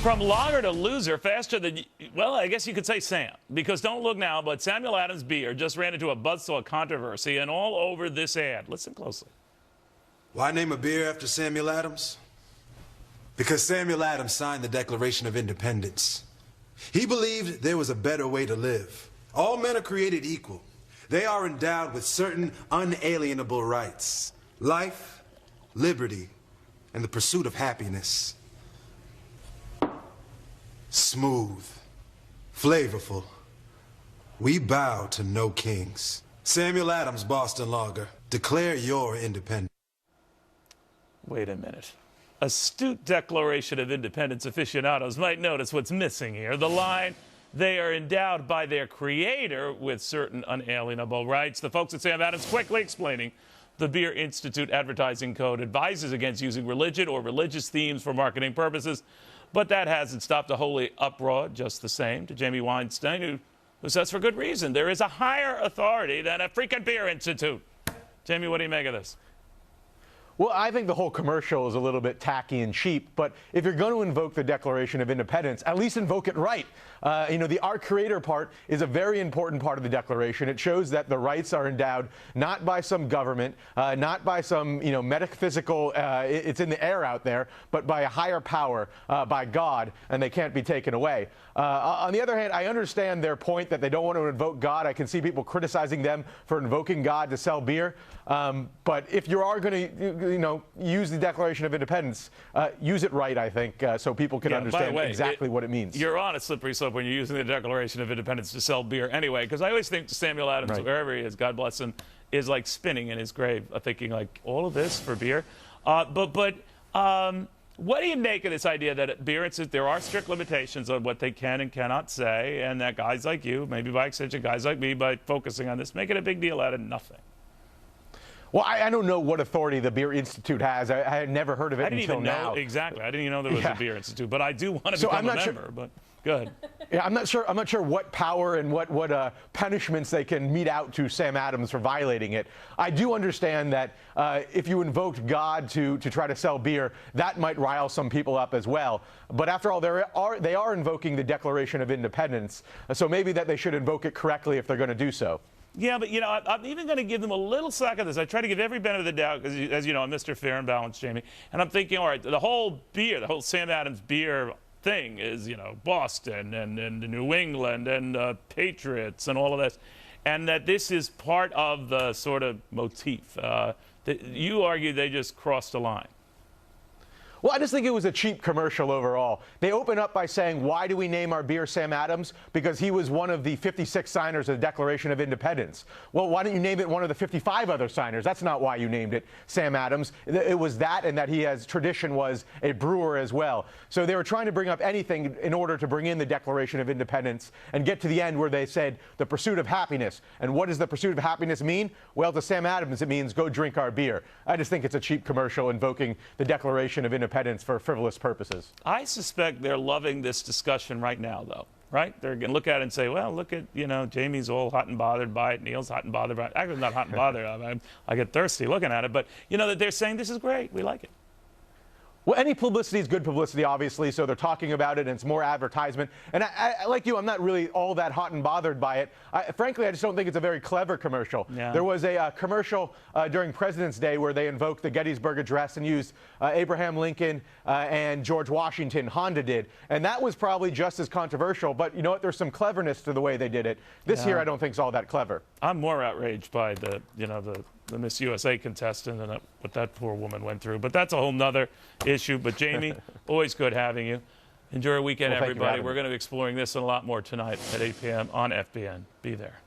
From lager to loser, faster than, well, I guess you could say Sam. Because don't look now, but Samuel Adams beer just ran into a buzzsaw controversy and all over this ad. Listen closely. Why name a beer after Samuel Adams? Because Samuel Adams signed the Declaration of Independence. He believed there was a better way to live. All men are created equal. They are endowed with certain unalienable rights: life, liberty, and the pursuit of happiness. Smooth, flavorful. We bow to no kings. Samuel Adams, Boston Lager. Declare your independence. Wait a minute. Astute Declaration of Independence aficionados might notice what's missing here. The line, they are endowed by their creator with certain unalienable rights. The folks at Sam Adams quickly explaining the Beer Institute advertising code advises against using religion or religious themes for marketing purposes. But that hasn't stopped a holy uproar just the same. To Jamie Weinstein, who says for good reason, there is a higher authority than a freaking Beer Institute. Jamie, what do you make of this? Well, I think the whole commercial is a little bit tacky and cheap, but if you're going to invoke the Declaration of Independence, at least invoke it right. The our creator part is a very important part of the Declaration. It shows that the rights are endowed not by some government, not by some, metaphysical, it's in the air out there, but by a higher power, by God, and they can't be taken away. On the other hand, I understand their point that they don't want to invoke God. I can see people criticizing them for invoking God to sell beer. But if you are going to, use the Declaration of Independence, use it right, I think, so people can understand exactly what it means. You're on a slippery slope when you're using the Declaration of Independence to sell beer anyway, because I always think Samuel Adams, right, wherever he is, God bless him, is like spinning in his grave, thinking like, all of this for beer? What do you make of this idea that at Beer Institute there are strict limitations on what they can and cannot say, and that guys like you, maybe by extension guys like me, by focusing on this, making a big deal out of nothing? Well, I don't know what authority the Beer Institute has. I had never heard of it until now. I didn't even know, exactly. I didn't even know there was a Beer Institute, but I do want to become a member. But go ahead. Yeah, I'm not sure what power and what punishments they can mete out to Sam Adams for violating it. I do understand that if you invoked God to try to sell beer, that might rile some people up as well. But after all, they are invoking the Declaration of Independence, so maybe that they should invoke it correctly if they're going to do so. Yeah, but, I'm even going to give them a little slack of this. I try to give every benefit of the doubt, because, as you know, I'm Mr. Fair and Balanced, Jamie. And I'm thinking, all right, the whole Sam Adams beer thing is, Boston and New England and Patriots and all of this. And that this is part of the sort of motif. You argue they just crossed the line. Well, I just think it was a cheap commercial overall. They open up by saying, why do we name our beer Sam Adams? Because he was one of the 56 signers of the Declaration of Independence. Well, why don't you name it one of the 55 other signers? That's not why you named it Sam Adams. It was that, and that he has tradition was a brewer as well. So they were trying to bring up anything in order to bring in the Declaration of Independence and get to the end where they said the pursuit of happiness. And what does the pursuit of happiness mean? Well, to Sam Adams, it means go drink our beer. I just think it's a cheap commercial invoking the Declaration of Independence for frivolous purposes. I suspect they're loving this discussion right now, though, right? They're going to look at it and say, well, look at, Jamie's all hot and bothered by it. Neil's hot and bothered by it. Actually, not hot and bothered. I get thirsty looking at it. But, that they're saying this is great. We like it. Well, any publicity is good publicity, obviously, so they're talking about it, and it's more advertisement. And I like you, I'm not really all that hot and bothered by it. Frankly, I just don't think it's a very clever commercial. Yeah. There was a commercial during President's Day where they invoked the Gettysburg Address and used Abraham Lincoln and George Washington, Honda did. And that was probably just as controversial, but you know what? There's some cleverness to the way they did it. This here I don't think is all that clever. I'm more outraged by the Miss USA contestant and what that poor woman went through. But that's a whole nother issue. But, Jamie, always good having you. Enjoy your weekend, everybody. We're going to be exploring this and a lot more tonight at 8 p.m. on FBN. Be there.